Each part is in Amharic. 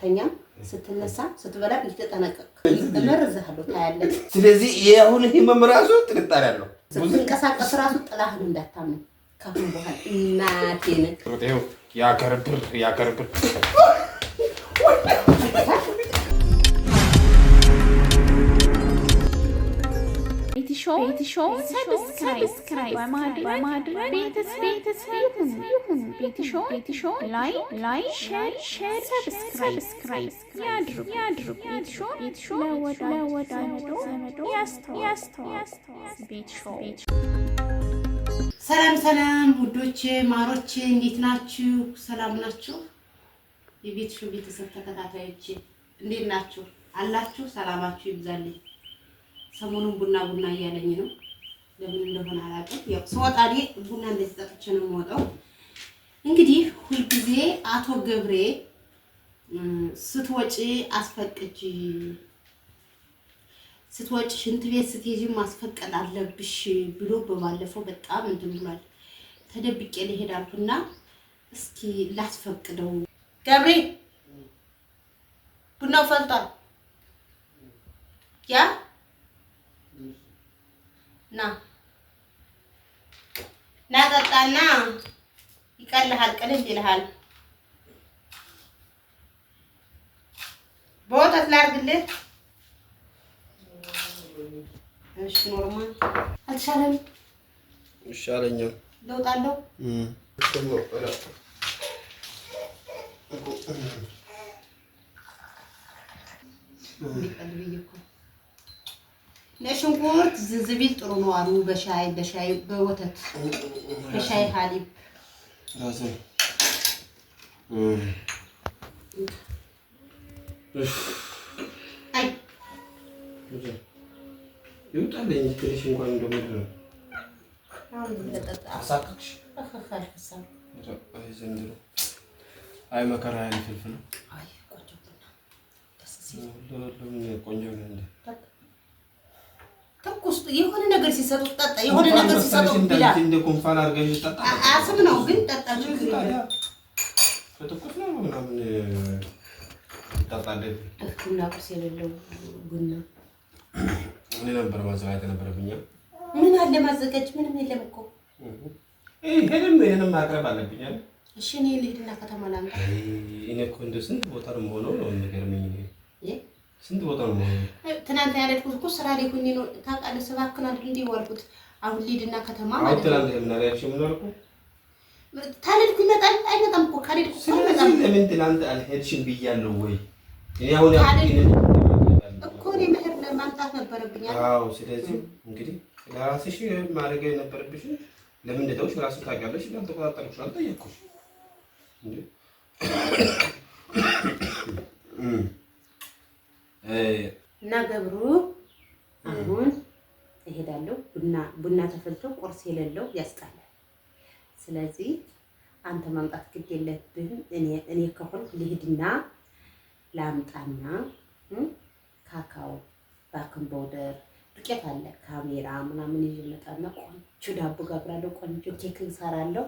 ተኛ ስትነሳ ስትበላ ልትጠነቀቅ እመርዝሃለሁ ታያለህ። ስለዚህ ያሁን ይሄ መምራሱ ጥርጣሬ አለው። ስትንቀሳቀስ ራሱ ጥላህን እንዳታምን ካሁን በኋላ እናቴን ወጤው ያከርብር ቤትሾው ሰብስክራይብ በማድረግ ቤተሰብ ይሁኑ። ቤትሾው ላይ ሼር ሰብስክራይብ ያድርጉ። ቤትሾው ለወዳጆ ዘመዶ ያስተዋል። ቤትሾው ሰላም ውዶቼ ማሮቼ እንዴት ናችሁ? ሰላም ናችሁ? የቤትሾው ቤተሰብ ተከታታዮቼ እንዴት ናችሁ? አላችሁ? ሰላማችሁ ይብዛልኝ። ሰሞኑን ቡና እያለኝ ነው። ለምን እንደሆነ አላውቅም። ያው ስወጣ ቡና እንደዚህ ጠጥቼ ነው የምወጣው። እንግዲህ ሁልጊዜ አቶ ገብሬ ስትወጪ አስፈቅጂ፣ ስትወጪ ሽንት ቤት ስትሄጂ ማስፈቀድ አለብሽ ብሎ በባለፈው በጣም እንትን ብሏል። ተደብቄ ልሄድ አልኩና እስኪ ላስፈቅደው። ገብሬ ቡናው ፈልቷል። ያ ና ጠጣና ይቀልሃል፣ ቅልል ይልሃል። በወተት ላድርግልህ? እሺ ኖርማል አልተሻለም? ይሻለኛል። ለውጥ አለው? ለሽንኩርት ዝንዝቢል ጥሩ ነው አሉ። በሻይ በወተት በሻይ ሐሊብ ራሴ አይ ይውጣልኝ ትንሽ እንኳን እንደምድር አሁን ለጠጣ አሳክክሽ አፈፋልከሳል። አይ ዘንድሮ አይ መከራ ያልፍልፍ ነው። አይ ቆንጆ ቡና ደስ ሲል ቆንጆ ነው እንዴ? ትኩስ የሆነ ነገር ሲሰጡት ጠጣ። የሆነ ነገር ሲሰጡት ብላ እንደ ኮንፋን አድርገሽ ጠጣ። አስም ነው ግን ጠጣ። ችግር የለም። ከትኩስ ነው ምናምን ጠጣለህ። ቡና ቁርስ የሌለው ቡና እኔ ነበር ማዘጋጀት ነበረብኝ። ምን አለ ማዘጋጅ? ምንም የለም እኮ ይሄንም ማቅረብ አለብኝ አይደል? እሺ እኔ ልሂድና ከተማ ላምጣ። እኔ እኮ እንደው ስንት ቦታ ነው የምሆነው ነው የሚገርመኝ። ስንት ቦታ ነው የምሆነው? ትናንት ያለድኩት እኮ ስራ ላይ ሆኜ ነው ታውቃለህ። ሰባክናል እንዴ ዋልኩት። አሁን ልሂድና ከተማ ማለት ነው። ትናንት ምን አላልሽ? ምን አልኩ? ታልልኩ ይመጣል አይመጣም እኮ ካልሄድኩ እኮ አይመጣም። ለምን ትናንት አልሄድሽም ብያለሁ ወይ? እኔ አሁን እኮ እኔ መሄድ ማምጣት ነበረብኝ። አዎ ስለዚህ እንግዲህ ለራስሽ ማድረግ የነበረብሽ ለምን እንደተውሽ ራስሽ ታውቂያለሽ። እንዳልተቆጣጠርኩሽ አልጠየቅኩሽ እንዴ? እና ገብሩ አሁን እሄዳለሁ። ቡና ተፈልቶ ቁርስ የሌለው ያስጣላል። ስለዚህ አንተ ማምጣት ግድ የለብህም። እኔ ከሆንኩ ልሂድና ላምጣና ካካው ባክን ቦደር ዱቄት አለ ካሜራ ምናምን ይዤ እመጣና ቆንጆ ዳቦ ጋግራለሁ። ቆንጆ ኬክ እንሰራለሁ።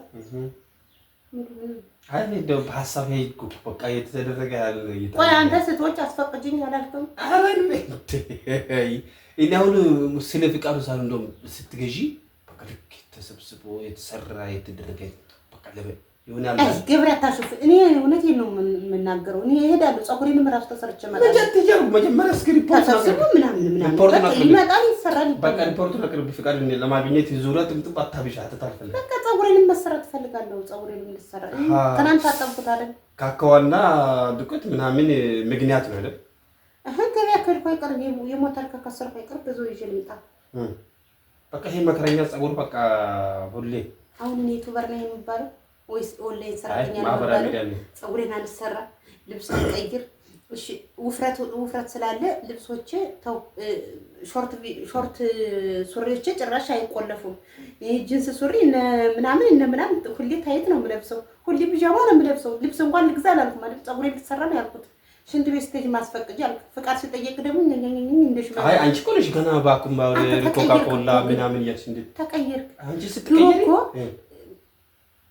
አይ እንደው በሐሳብ ሄድኩ በቃ የተደረገ ያለ ይታ። ቆይ አንተ ስትወጪ አስፈቅጂኝ አላልኩም? እኔ አሁን ስለ ፍቃዱ ሳይሆን እንደውም ስትገዢ በቃ ልክ ተሰብስቦ የተሰራ የተደረገ በቃ ለምን ይሆናል? ገብሬ አታሽፍ። እኔ እውነቴን ነው የምናገረው። እኔ እሄዳለሁ። ፀጉሬንም እራሱ ተሰርቼ እመጣለሁ። መጀመሪያ እስኪ ሪፖርት ምናምን ይመጣል ይሰራል። በቃ ሪፖርት አቅርብ። ፍቃድ ለማግኘት ዙሪያ ጥምጥም አታብዣ አትታልፈለ። በቃ ፀጉሬንም መሰራት እፈልጋለሁ። ፀጉሬንም ልሰራ ትናንት አጠብኩት አይደል? ካካዋና ዱቄት ምናምን ምክንያት ነው አይደል? ገበያ ከልኩ አይቀርም። የሞተር ከከሰርኩ አይቀርም። ብዙ ይዤ ልምጣ። በቃ ይሄ መከረኛ ፀጉር በቃ ሁሌ አሁን እኔ ዩቲዩበር ነኝ የሚባለው ወይስ ኦንላይን ሰራተኛ ነው የሚባለው? ፀጉሬን አልሰራ ልብስ አልቀይር። እሺ ውፍረት ስላለ ልብሶቼ ተው ሾርት ሱሪዎቼ ጭራሽ አይቆለፉም። ይሄ ጂንስ ሱሪ ምናምን ሁሌ ታይት ነው የምለብሰው። ሁሌ ቢጃማ ነው የምለብሰው። ልብስ እንኳን ልግዛ አላልኩም ማለት ፀጉሬን ልሰራ ነው ያልኩት። ሽንት ቤት ስትሄጂ ማስፈቅጂ አልኩት። ፍቃድ ሲጠየቅ ደግሞ እንደሽ ማለት አይ አንቺ እኮ ነሽ ገና ባኩም ባው ኮካ ኮላ ምናምን ያልሽ እንዴ? ተቀየርክ አንቺ ስትቀየሪ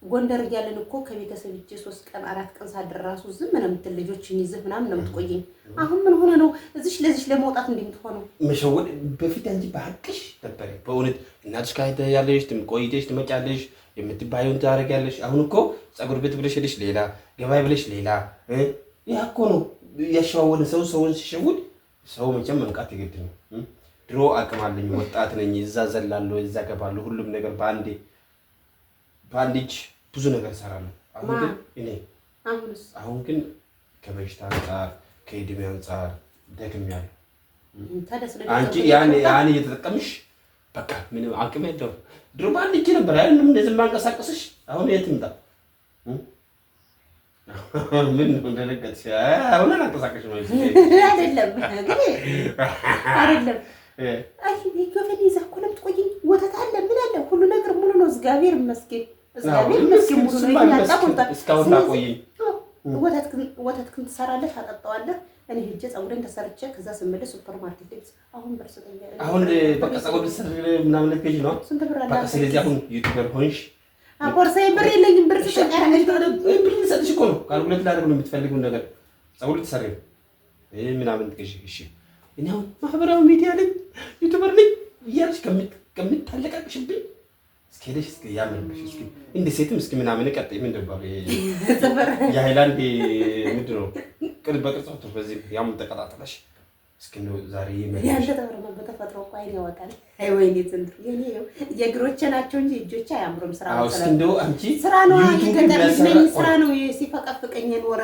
ጎንደር እያለን እኮ ከቤተሰብ እጄ 3 ቀን 4 ቀን ሳድር ራሱ ዝም ነው የምትል ልጆችን ይዘህ ምናምን ነው የምትቆየኝ። አሁን ምን ሆነ ነው እዚሽ ለዚሽ ለመውጣት እንደምትሆነው መሸወድ በፊት አንቺ በሐቅሽ ነበር በእውነት እናትሽ ጋር ያለሽ ቆይተሽ ትመጫለሽ የምትባዩን ታደርጊያለሽ። አሁን እኮ ፀጉር ቤት ብለሽ ሄደሽ ሌላ ገበያ ብለሽ ሌላ ያ እኮ ነው ያሸዋወድን። ሰውን ሲሸውድ ሰው መቼም መንቃት ይገድ ነው። ድሮ አቅም አለኝ ወጣት ነኝ እዛ ዘላለሁ እዛ ገባለሁ ሁሉም ነገር በአንድ እጅ ብዙ ነገር እሰራለሁ። አሁን ግን ከበሽታ አንጻር ከእድሜ አንጻር ደክሜያለሁ። አንቺ ያን እየተጠቀምሽ በቃ ምንም አቅም የለውም። ድሮ በአንድ እጅ ነበር አይደለም እንደዚህ ማንቀሳቀስሽ። አሁን የት ምጣ ምን ነው እንደነገርሽ አሁን አንቀሳቀሽ ነው አይደለም አይ ይገፈን ይዘህ እኮ ነው የምትቆይኝ። ወተት አለ ምን አለ ሁሉ ነገር ሙሉ ነው። እግዚአብሔር ይመስገን ሙሉ ነው። እስካሁን ታቆይኝ። ወተትክን ትሰራለህ ታጠጣዋለህ። እኔ ሂጅ ፀጉሬን ተሰርቼ ከዛ ስመለስ ሱፐር ማርኬት ልብስ አሁን በርሰጠኝ። አሁን በቃ ፀጉር ልትሰሪ ምናምን ልትገዢ ነው። ስንት ብር አለ? በቃ ስለዚህ አሁን ዩቲዩበር ሆንሽ። ቦርሳዬ ብር የለኝም። ብር ልትሰጥሽ እኮ ነው። ካልኩሌት ላደርግ ነው የምትፈልጊውን ነገር ፀጉር ልትሰሪ ነው ምናምን ትገዢ። እሺ እኔ አሁን ማህበራዊ ሚዲያ ነኝ ዩቲዩበር ነኝ እያልሽ ከምታለቃቅሽብኝ እስኪ ሄደሽ እስኪ ያምርብሽ እስኪ እንደ ሴትም እስኪ ምናምን ቀጥይ። ምን ደባሉ የሃይላንድ ምንድን ነው በቅርጽ ወጥቶ በዚህ ያም ተቀጣጥለሽ እስኪ ነው ዛሬ ያንተ ተወረመ በተፈጥሮ እኮ አይን ያወጣል። አይ ወይኔ ዘንድሮ የኔ የእግሮቼ ናቸው እንጂ እጆቼ አያምሩም። ስራ ነው እስኪ እንደው አንቺ ስራ ነው የገጠር ልጅ ነኝ። ስራ ነው ሲፈቀፍቀኝ የኖረ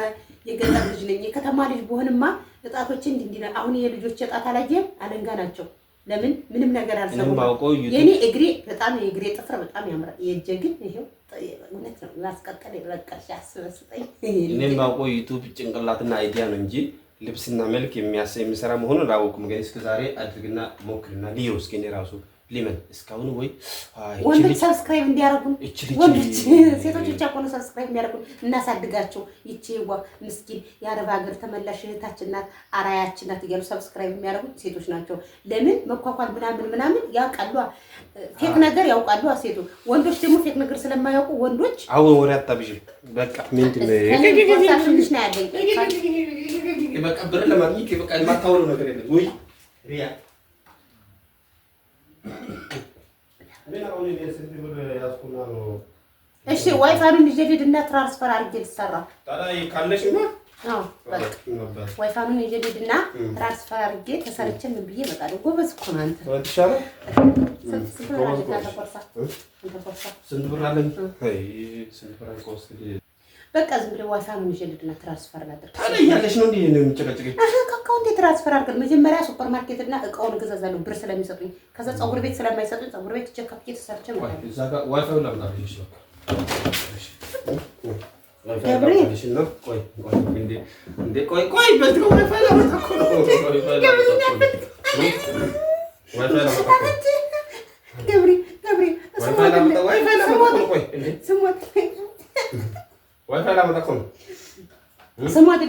የገጠር ልጅ ነኝ። የከተማ ልጅ በሆንማ እጣቶቼ እንዲህ አሁን የልጆቼ እጣት አላየም አለንጋ ናቸው። ለምን ምንም ነገር አልሰሩም። የኔ እግሬ በጣም የእግሬ ጥፍር በጣም ያምራል። የእጄ ግን ይሄው እውነት ነው ማስቀጠል ይበቃሽ ያስበስጠኝ። እኔም ማውቀው ዩቲዩብ ጭንቅላትና አይዲያ ነው እንጂ ልብስና መልክ የሚሰራ መሆኑን አላወኩም። ግን እስከ ዛሬ አድርግና ሞክርና ሊዮ እስኪ እኔ ራሱ ሊመን እስካሁን ወይ ወንዶች ሰብስክራይብ እንዲያደርጉን ወንዶች ሴቶች ብቻ እኮ ነው ሰብስክራይብ እንዲያደርጉን እናሳድጋቸው። ይቺ ምስኪን የአረብ ሀገር ተመላሽ እህታችን ናት አራያችን ናት እያሉ ሰብስክራይብ የሚያደርጉት ሴቶች ናቸው። ለምን መኳኳል ምናምን ያውቃሉ። ፌክ ነገር ያውቃሉ ሴቱ። ወንዶች ደግሞ ፌክ ነገር ስለማያውቁ ወንዶች አሁን ወሬ አታብዢ በቃ ምንድን ነው ትንሽ ነው ያለኝ በቃ ብር ለማግኘት በቃ የማታወሩ ነገር የለም ወይ ሪያ እሺ ዋይፋኑን ይዤ ልሂድና ትራንስፈር አድርጌ ልሰራ ካለሽማ ዋይፋኑን ይዤ ልሂድና ትራንስፈር አድርጌ ተሰርቼ ምን ብዬ እመጣለሁ። ጎበዝ እኮ ነው አንተ። ስንት ብር አለኝ? በቃ ዝም ብለህ ዋይፋኑን ይዤ ልሂድና ትራንስፈር ላድርግ። ታዲያ እያለሽ ነው እንዴ ነው የምትጨቀጭቀኝ? ከአካውንቴ ትራንስፈር አድርገን መጀመሪያ ሱፐር ማርኬት እና እቃውን እገዛዛለሁ ብር ስለሚሰጡኝ። ከዛ ፀጉር ቤት ስለማይሰጡኝ ፀጉር ቤት ቸካፍ ተሰርቼ ማለት ነው። እዛ ጋር ዋይፋው ላምጣልሽ ነው። ገብሬ ቆይ በዚህ ነው ዋይፋይ ላምጣ እኮ ነው። ገብሬ ዋይፋይ ላምጣ ቆይ ስሞት ዋይፋይ ላምጣ እኮ ነው። ስሞት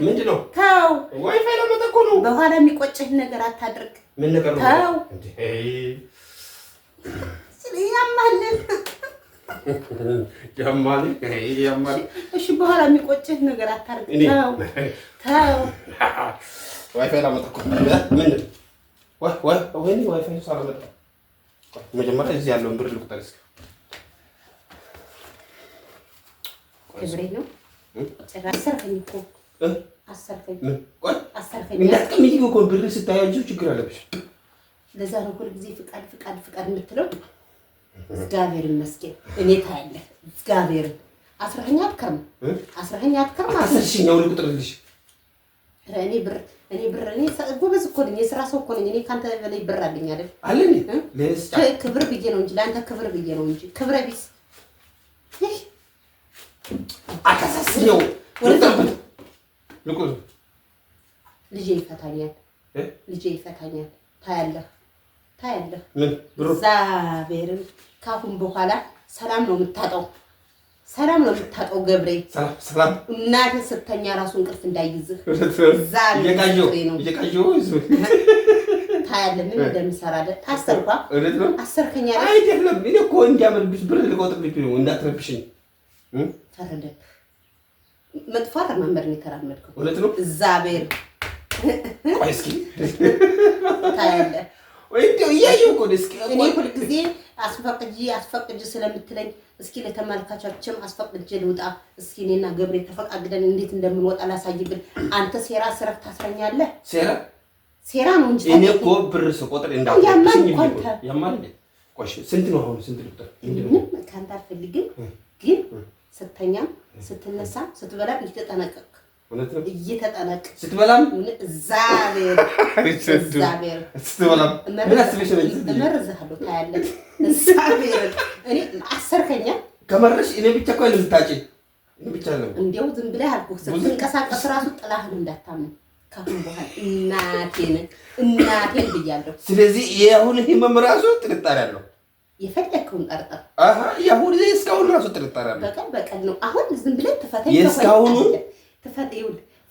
ምንድን ነው? ተው ዋይፋይ ላምጣ እኮ ነው። በኋላ የሚቆጭህ ነገር አታድርግ። ምን ነገር ነው? ተው ያማል። እሺ በኋላ የሚቆጭህ ነገር አታድርግ። ተው ዋይፋይ ላምጣ እኮ ምንድን ወይኔ ዋይፋይ ሳላመጣ መጀመሪያ እዚህ ያለውን ብር ልቁጠር እስኪ። ገብሬ ነው አሰርፈኝ እኮ አሰርፈኝ። እንዳትቀምጪ እኮ ብር ስታያቸው ችግር አለብሽ። ለዛ ነው ሁል ጊዜ ፍቃድ የምትለው። እግዚአብሔር ይመስገን እኔ ታያለህ። እግዚአብሔር አስረኸኝ አትከርም። አስር ሺኛውን ልቁጥርልሽ። እኔ ጎበዝ እኮ ነኝ። የስራ ሰው እኮ ነኝ። እኔ ካንተ በላይ ብር አለኝ አይደል? አለኝ። ክብር ብዬ ነው እንጂ ለአንተ ክብር ብዬ ነው እንጂ ክብረ ቢስ አታሳስሪው። ልጄ ይፈታኛል። ታያለህ። ምን ብሩ እግዚአብሔርን ካሁን በኋላ ሰላም ነው የምታጣው ገብሬ። ሰላም እናትህ ስተኛ ራሱ እንቅልፍ እንዳይዝህ ታያለህ ምን እንደምሰራለህ። ታሰርኳ አሰርከኛ አይደለም። እኔ እኮ እንዲያመልብሽ ብር ልቆጥብልኝ ነው እንዳትረብሽኝ። ፈረደብህ። መጥፎ መምህር ነው የተራመድከው። እውነት ነው። እግዚአብሔር ቆይ እስኪ ታያለህ ወይ እንደው እያየሁ እኮ እስኪ እኔ ሁሉ ጊዜ አስፈቅጂ ስለምትለኝ እስኪ ለተመልካቾችም አስፈቅጂ ልውጣ እስኪ እኔና ገብሬ ተፈቃግደን እንዴት እንደምንወጣ ላሳይብል። አንተ ሴራ ስረክ ታስረኛለህ። ሴራ ነው እንጂ እኔ እኮ ብር ስቆጥር እንዳትረብሽኝ ያማል እንዴ? ቆይ ስንት ነው አሁን? ስንት ልቁጠር? ምንም ካንተ አልፈልግም፣ ግን ስትተኛ ስትነሳ ስትበላ እየተጠነቀቅ እውነት ነው። እየተጠነቀቅ ስትበላም እግዚአብሔር ስትበላም ምን አስበሽ ነው? እመርዝሃለሁ ታያለህ። እግዚአብሔር እኔ አሰርከኛ ከመረሽ እኔ ብቻ እኮ ልዝታጭ እኔ ብቻ ነው እንዴው ዝም ብለህ አልኩህ። ስትንቀሳቀስ ራሱ ጥላህን እንዳታምን ካሁን በኋላ እናቴን ብያለሁ። ስለዚህ የአሁን ህመም ራሱ ጥርጣሬ አለው። የፈለከውን ጠርጠር። የአሁን እስካሁን ራሱ ጥርጣሬ አለው። በቀል ነው። አሁን ዝም ብለህ ትፈተኝ የእስካሁኑ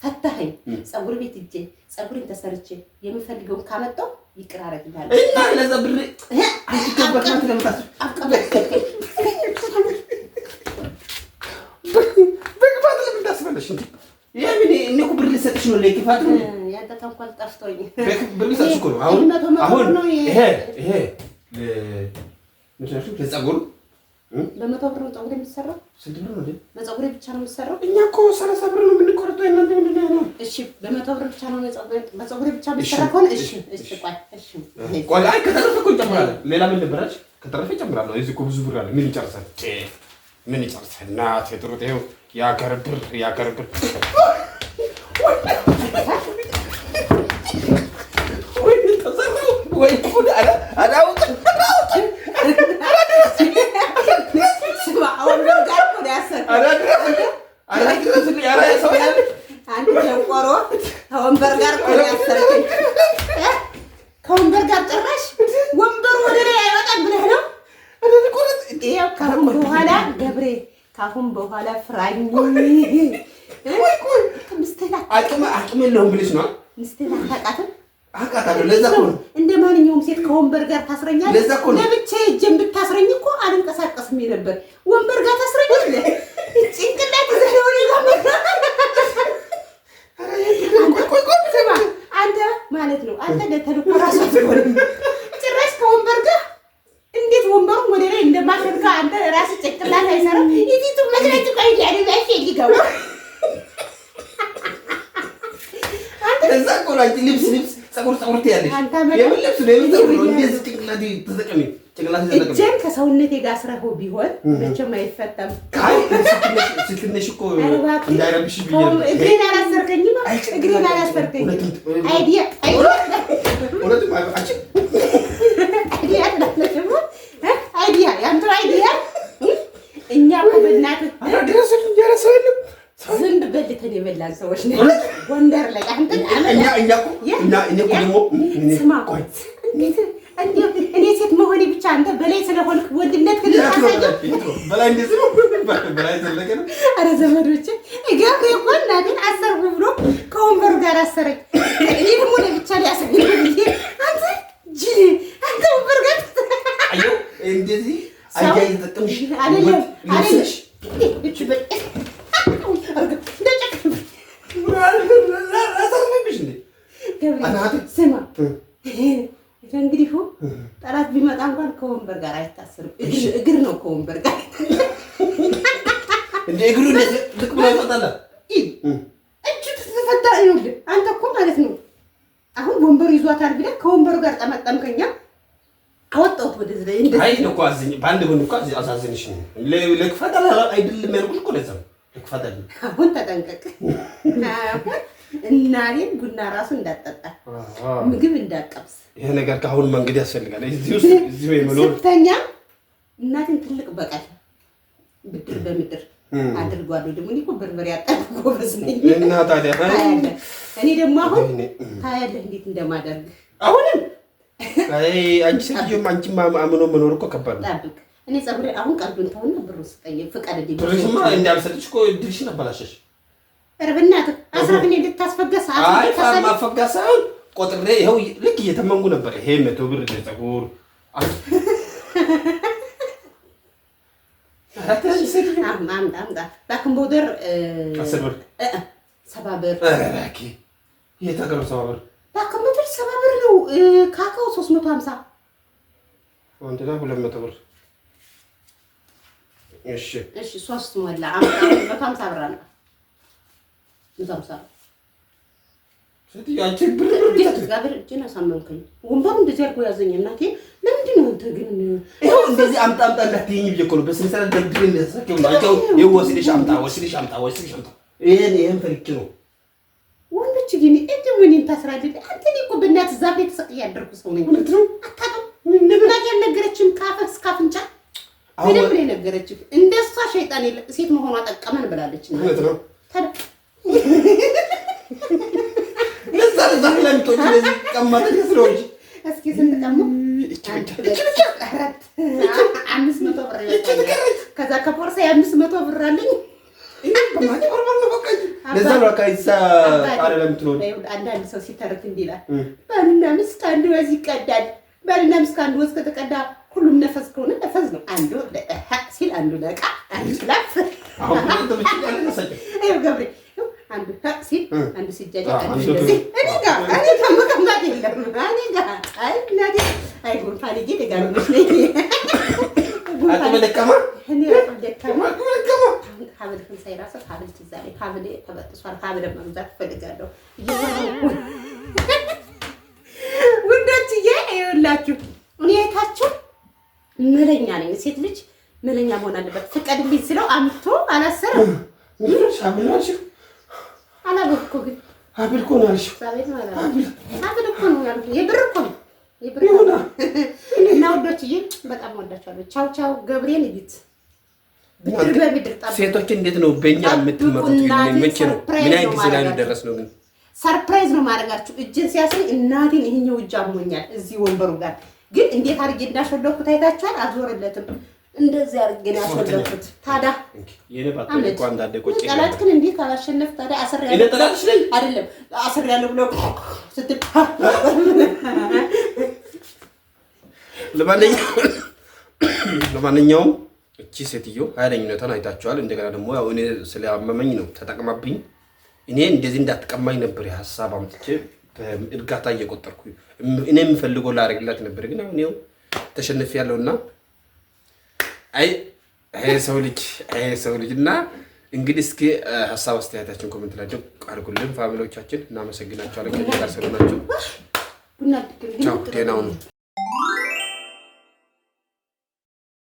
ፈታኸኝ። ፀጉር ቤት ሂጅ ፀጉሬን ተሰርቼ የምፈልገውን ካመጣሁ ይቅር አደርግልሃለሁ እና ለዛ ብር አትከበካት ለምታስ በግፋት ለምታስፈልሽ እንዴ? ያምን እኔ እኮ ብር ልሰጥሽ ነው ለግፋት ነው። ያንተ ተንኮል ጠፍቶኝ ብር ልሰጥሽ እኮ ነው። አሁን ይሄ ለፀጉር በመቶ ብር ነው ፀጉር የሚሰራው። ስንት ብር ነው እንዴ? በፀጉሬ ብቻ ነው የሚሰራው። እኛ እኮ 30 ብር ነው የምንቆርጠው። እናንተ ምንድን ነው? እሺ በመቶ ብር ብቻ ነው በፀጉሬ ብቻ የሚሰራ ከሆነ እሺ ቆይ አይ ከተረፈ እኮ እንጨምራለን። ሌላ ምን ልበላች? ከተረፈ እጨምራለሁ። እዚህ እኮ ብዙ ብር አለ። ምን ይጨርሳል? እናቴ ጥሩት። ይኸው የአገር ብር ወይ ጉድ አላውቅ ከወንበር ጋር ከወንበር ጋር ጭራሽ ወንበሩ ወደ ላይ አይወጣም ብለህ ነው። ካሁን በኋላ ገብሬ ካሁን በኋላ ፍራኝ አቅም የለውም ብለሽ ነው። ሚስትህን አታውቃትም? አውቃታለሁ። ለዛ እኮ ነው እንደ ማንኛውም ሴት ከወንበር ጋር ታስረኛለህ። ለዛ እኮ ነው ለብቻዬ እጄን ብታስረኝ እኮ አልንቀሳቀስም ነበር። ወንበር ጋር ታስረኛለህ። ጭንቅላት ዘለው አንተ ማለት ነው። አንተ ለተልኮ ራሱ ጭራሽ ከወንበር ጋር እንዴት ወንበሩን ወደ ላይ እንደማሸንካ አንተ ራስህ ጭንቅላት አይሰራም። ይቲቱ መስራት ቆይ ያለ ያሽ ይገባ እዛ እኮ ነው አንቺ ልብስ ፀጉር ትያለሽ። የምን ልብስ ነው? የምን ፀጉር ነው? እንደዚህ ጭንቅላት ተጠቀሚ። እጄን ከሰውነቴ ጋር አስረኸው ቢሆን መቼም አይፈታም። ስትነሽ እኮ እንዳይረብሽ ብዬሽ ነው። እግሬን አላሰርከኝም። እግሬን አላሰርከኝም። አይዲያ ያንተ አይዲያ እኛ እኮ በእናትህ ዝንብ በልተን የበላን ሰዎች ነን። ጎንደር ላይ አንተ ስማ እኔ ሴት መሆኔ ብቻ አንተ በላይ ስለሆንክ ወንድነት በላይ እንደዚህ ነው። በላይ ዘለቀ ነው። ኧረ ዘመዶቼ ገብሬ እኮ እናቴን አሰርኩ ብሎ ከወንበሩ ጋር አሰረኝ። እኔ ደግሞ ለብቻ ሊያሰረኝ አንተ ጅል አንተ ወንበር ጋር አየሁ እንደዚህ አያይ ተጠቅምሽ አይደለም ስማ እንግዲህ ጠላት ቢመጣ እንኳን ከወንበር ጋር አይታሰርም። እግር ነው ከወንበር ጋር እንደ እግሩ እንደዚህ ልክ ብሎ ይወጣል። እጁ ተፈታ። ይኸውልህ አንተ እኮ ማለት ነው አሁን ወንበሩ ይዟታል ብለህ ከወንበሩ ጋር ጠመጠምከኛ አወጣሁት ወደዚህ ላይ እንደዚህ። አይ እኮ አዝኝ በአንድ ጎን እኮ አሳዝንሽ ነው። ለክፋት አይደለም ያልኩሽ እኮ ለዛ ነው። ለክፋት አይደለም። አሁን ተጠንቀቅ። እናቴን ቡና ራሱ እንዳጠጣ ምግብ እንዳቀብስ ይሄ ነገር ከአሁን መንገድ ያስፈልጋል። እዚህ የመኖር ስተኛ እናቴን ትልቅ በቀል ብድር በምድር አድርጓለሁ። ደግሞ እኔ እኮ በርበሬ አጠብኩ ጎበዝ ነኝ። እና ታዲያ እኔ ደግሞ አሁን ታያለህ እንዴት እንደማደርግ አሁንም አይ አንቺ ሴትዮማ አንቺማ አምኖ መኖር እኮ ከባድ ነው። ጠብቅ። እኔ ፀጉሬ አሁን ቀልዱን ተውና ብሩን ስጠኝ። ፍቀድልኝ። ብሩሽማ እንዳልሰጥሽ እኮ እድልሽን አበላሸሽ። ኧረ በእናትህ አስራትን ልታስፈገስ ማፈጋስ አሁን ቆጥሬ ይኸው ልክ እየተመንኩ ነበር። ይሄ 100 ብር ለፀጉር አምጣ ባክን ቦደር 10 ብር 7 ብር አራኪ የተቀረ 7 ብር ባክን ቦደር 7 ብር ነው። ካካው 350 ወንድና 200 ብር እሺ 3 ሞላ 150 ብር አለ 150 ያንቺ ብር ጋብር እጅና ሳመንከኝ ወንበሩ እንደዚህ አድርጎ ያዘኝ። እናቴ ለምንድን ነው አንተ ግን ይኸው እንደዚህ አምጣ እንዳትይኝ ብዬሽ እኮ ነው። በስነ ስርዓት ደብድቤ እንደሰከው ናቸው። ወስልሽ አምጣ ይሄን ፍሪክ ነው። ወንዶች ግን እንዴ ምን ታስራለህ? አንተ እኮ በእናትህ ዛፍ ላይ ተሰቅዬ ያደርኩ ሰው ነኝ። አታውቅም? ምን ያልነገረችም ካፈስ ካፍንጫ ምንም ላይ ነገረችህ። እንደሷ ሸይጣን ሴት መሆኗ ጠቀመን ብላለች። ነው ዛሬ ለምቶች ለዚህ ቀማተ ስለሆነች እስኪ ስንቀሙ 500 ብር ይወጣል። ከዛ ከፖርሳ 500 ብር አለኝ። ለዛ ነው ካይሳ ቃል ለምትኖር አንዳንድ ሰው ሲተርክ እንዲላል ባልና ሚስት አንዱ ወዚህ ይቀዳል። ባልና ሚስት አንዱ ወዝ ከተቀዳ ሁሉም ነፈስ ከሆነ ነፈስ ነው። አንዱ ሲል አንዱ ለቃ አንዱ ላፍ አሁን ተመችቷል። ለሰጨ አይ ገብሬ አንዱ ሲል አንዱ ሲጃጃ አንዱ ሲል እኔ ተመቀማት የለም እኔ ጋር አይ እናቴ አይ ጉንፋን ይጌ ተጋርመሽ ነኝ አትመለከማ እኔ አትመለከማ ሀብል ሳይራስ ሀብል ትዛሬ ሀብል ተበጥሷል። ሀብል መግዛት ፈልጋለሁ። ውዶችዬ ይኸውላችሁ እኔ የታችሁ መለኛ ነኝ። ሴት ልጅ መለኛ መሆን አለበት። ፍቀድልኝ ስለው አምጥቶ አላሰረም። ሻምላሽ አላበኩ ግን ሀብል እኮ ነው አልሽው። ሀብል እኮ ነው ያልኩት። የብር እኮ ነው የብር ነው። እና ውዶችዬ በጣም ወዳችኋለሁ። ቻው ቻው። ገብርኤል ይግት ሴቶች እንዴት ነው በእኛ የምትመሩት? መቼ ነው ምን አይነት ጊዜ ላይ ደረስነው? ግን ሰርፕራይዝ ነው ማድረጋችሁ። እጅን ሲያስረኝ እናቴን ይሄኛው እጅ አሞኛል እዚህ ወንበሩ ጋር ግን እንዴት አድርጌ እንዳሾለኩት አይታችኋል። አዞረለትም እንደዚህ አድርጌ ነው ያሾለኩት። ታዲያ የነባቱ እንኳን እንዳደ ቆጭ ጠላትክን እንዴት አላሸነፍ ታዲያ አስር ያለው ጠላትሽ ላይ አይደለም አስር ያለው ብሎ ስትል ለማንኛውም እቺ ሴትዮ ኃይለኝነቷን አይታችኋል። እንደገና ደግሞ ያው እኔ ስለአመመኝ ነው ተጠቅማብኝ። እኔ እንደዚህ እንዳትቀማኝ ነበር የሐሳብ አምጥቼ በእርጋታ እየቆጠርኩ እኔ የምፈልገው ላደርግላት ነበር። ግን አሁን ይኸው ተሸንፌያለሁና አይ ሰው ልጅ እና እንግዲህ እስኪ ሐሳብ አስተያየታችሁን ኮሜንት ላይ አድርጉልን። ፋሚሊዎቻችን እናመሰግናችኋለን። ከኛ ጋር ስለሆናችሁ ቻው። ደህና ሁኑ።